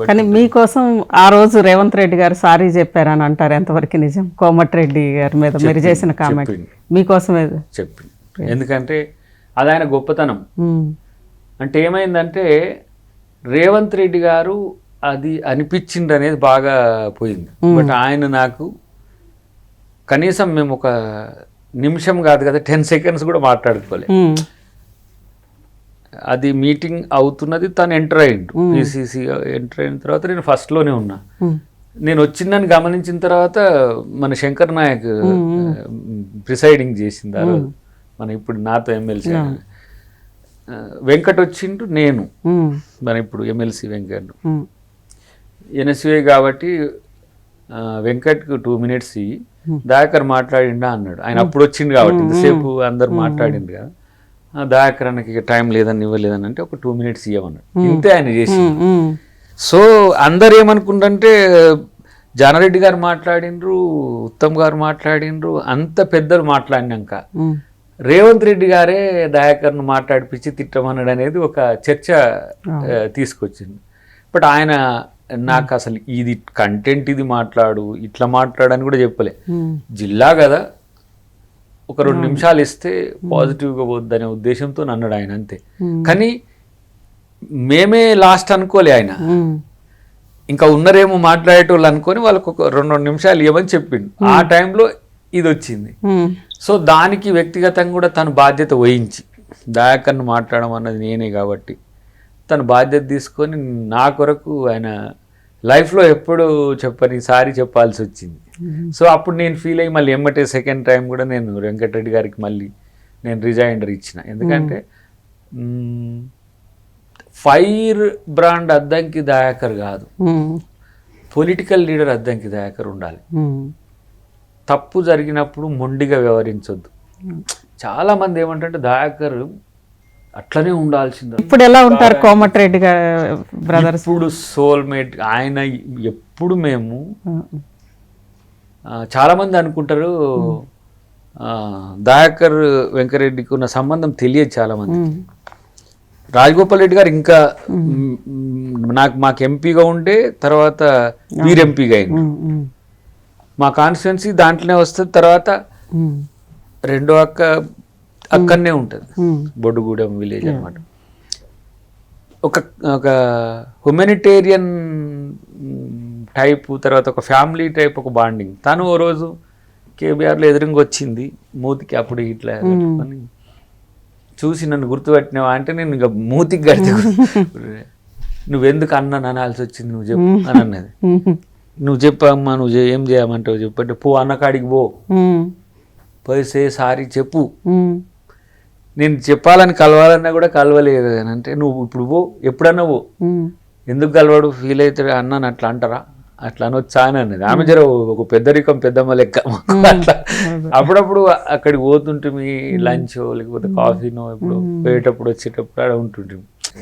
కానీ మీకోసం ఆ రోజు రేవంత్ రెడ్డి గారు సారీ చెప్పారని అంటారు, ఎంతవరకు నిజం? కోమటిరెడ్డి గారి మీద మీరు చేసిన కామెంట్ మీకోసమే చెప్పింది. ఎందుకంటే అది ఆయన గొప్పతనం. అంటే ఏమైందంటే రేవంత్ రెడ్డి గారు అది అనిపించింది అనేది బాగా పోయింది. బట్ ఆయన నాకు కనీసం మేము ఒక నిమిషం కాదు కదా 10 seconds కూడా మాట్లాడుకోలే. అది మీటింగ్ అవుతున్నది, తను ఎంటర్ అయ్యిండు. పిసిసి ఎంటర్ అయిన తర్వాత నేను ఫస్ట్లోనే ఉన్నా. నేను వచ్చిందని గమనించిన తర్వాత మన శంకర్ నాయక్ ప్రిసైడింగ్ చేసింది ఆ రోజు, మన ఇప్పుడు నాతో ఎమ్మెల్సీ వెంకట్ వచ్చిండు, నేను మన ఇప్పుడు ఎమ్మెల్సీ వెంకట్ ఎన్ఎస్వే కాబట్టి వెంకట్కు 2 minutes ఇయ్యి, దయాకర్ మాట్లాడిండా అన్నాడు. ఆయన అప్పుడు వచ్చిండు కాబట్టి ఇంతసేపు అందరు మాట్లాడిండు కదా, దయాకర్ అన్నకి టైం లేదని ఇవ్వలేదని అంటే ఒక 2 minutes ఇవ్వమన్నాడు. ఇంతే ఆయన చేసి. సో అందరు ఏమనుకుంటే జానారెడ్డి గారు మాట్లాడిండ్రు, ఉత్తమ్ గారు మాట్లాడిండ్రు, అంత పెద్దలు మాట్లాడినాక రేవంత్ రెడ్డి గారే దయాకర్ను మాట్లాడిపించి తిట్టమన్నాడు అనేది ఒక చర్చ తీసుకొచ్చింది. బట్ ఆయన నాకు అసలు ఇది కంటెంట్, ఇది మాట్లాడు, ఇట్లా మాట్లాడని కూడా చెప్పలే. జిల్లా కదా, ఒక 2 నిమిషాలు ఇస్తే పాజిటివ్గా పోద్దనే ఉద్దేశంతో అన్నాడు ఆయన, అంతే. కానీ మేమే లాస్ట్ అనుకోలే, ఆయన ఇంకా ఉన్నారేమో మాట్లాడేటోళ్ళు అనుకొని వాళ్ళకు ఒక 2 నిమిషాలు ఇవ్వమని చెప్పిండు. ఆ టైంలో ఇది వచ్చింది. సో దానికి వ్యక్తిగతంగా కూడా తను బాధ్యత వహించి, దయాకర్ను మాట్లాడడం అన్నది నేనే కాబట్టి తను బాధ్యత తీసుకొని నా కొరకు ఆయన లైఫ్లో ఎప్పుడు చెప్పని సారీ చెప్పాల్సి వచ్చింది. సో అప్పుడు నేను ఫీల్ అయ్యి మళ్ళీ ఎమ్మటే సెకండ్ టైం కూడా నేను వెంకటరెడ్డి గారికి మళ్ళీ నేను రిజైండర్ ఇచ్చిన. ఎందుకంటే ఫైర్ బ్రాండ్ అద్దంకి దయాకర్ కాదు, పొలిటికల్ లీడర్ అద్దంకి దయాకర్ ఉండాలి. తప్పు జరిగినప్పుడు మొండిగా వ్యవహరించొద్దు. చాలా మంది ఏమంటే దయాకర్ అట్లనే ఉండాల్సింది. ఇప్పుడు ఎలా ఉంటారు కోమటిరెడ్డి బ్రదర్స్? ఇప్పుడు సోల్మేట్ ఆయన. ఎప్పుడు మేము చాలా మంది అనుకుంటారు దయాకర్ వెంకరెడ్డికి ఉన్న సంబంధం తెలియదు చాలా మంది. రాజగోపాల్ రెడ్డి గారు ఇంకా మాకు ఎంపీగా ఉండే తర్వాత వీరు ఎంపీగా అయింది. మా కాన్స్టిట్యున్సీ దాంట్లోనే వస్తుంది. తర్వాత రెండో అక్కడనే ఉంటుంది, బొడ్డుగూడెం విలేజ్ అనమాట. ఒక హ్యుమానిటేరియన్ టైపు, తర్వాత ఒక ఫ్యామిలీ టైప్, ఒక బాండింగ్. తను ఓ రోజు కేబీఆర్లో ఎదురుగా వచ్చింది, మూతికి అప్పుడు ఇట్లా పెట్టుకొని చూసి నన్ను గుర్తుపెట్టినావా అంటే నేను ఇంకా మూతికి గడితే నువ్వెందుకు అన్నాను అనాల్సి వచ్చింది, నువ్వు చెప్పు అని అన్నది. నువ్వు చెప్పమ్మా, నువ్వు ఏం చేయమంటావు చెప్పంటే, పో అన్నకాడికి పోసే సారీ చెప్పు. నేను చెప్పాలని కలవాలన్నా కూడా కలవలేదు అని అంటే, నువ్వు ఇప్పుడు పో, ఎప్పుడన్నా పో, ఎందుకు కలవాడు ఫీల్ అవుతాడు అన్నాను అట్లా అంటారా, అట్లా అనొచ్చా అని అన్నది. ఆమె జర ఒక పెద్దరికం పెద్దమ్మ లెక్క అట్లా. అప్పుడప్పుడు అక్కడికి పోతుంటే లంచ్ లేకపోతే కాఫీనో ఇప్పుడు పోయేటప్పుడు వచ్చేటప్పుడు అక్కడ ఉంటుంటే